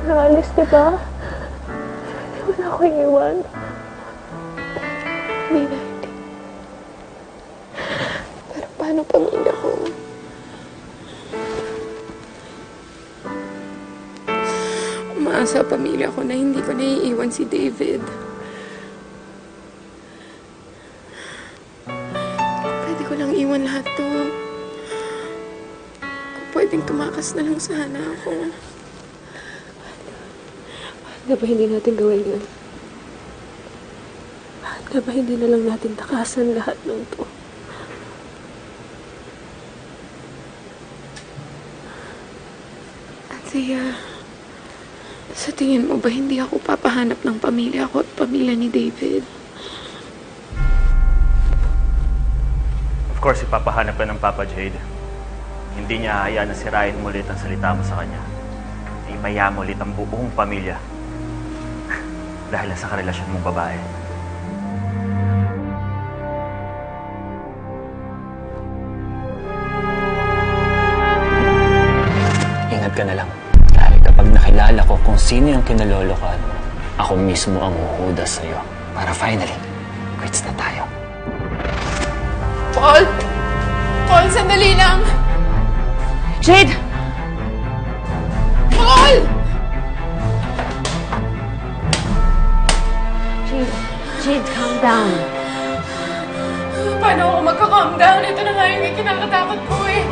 Naalis, diba? Hindi mo na ako iwan. Hindi na, hindi. Pero paano pamilya ko? Umaasa pamilya ko na hindi ko naiiwan si David. Pwede ko lang iwan lahat to. Pwedeng tumakas na lang sana ako. Bakit nga ba hindi natin gawin yun? Bakit nga ba hindi na lang natin takasan lahat ng to? Tia, sa tingin mo ba hindi ako papahanap ng pamilya ko at pamilya ni David? Of course, ipapahanap ka ng Papa Jade. Hindi niya hayaan na sirain mo ulit ang salita mo sa kanya. Ipaya mo ulit ang buong pamilya. Dahil sa karelasyon mong babae. Ingat ka na lang. Dahil kapag nakilala ko kung sino yung kinalolokan mo, ako mismo ang uhudas sa'yo. Para finally, quits na tayo. Paul! Paul, sandali lang! Jade! Paul! Jade, calm down. Paano ako magka-calm down? Ito na nga yung kinakatakot ko eh.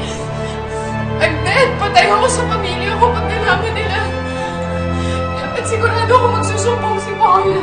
I'm dead! Patay ako sa pamilya ko pag nalaman nila. Dapat sigurado ako magsusumbong si Paul.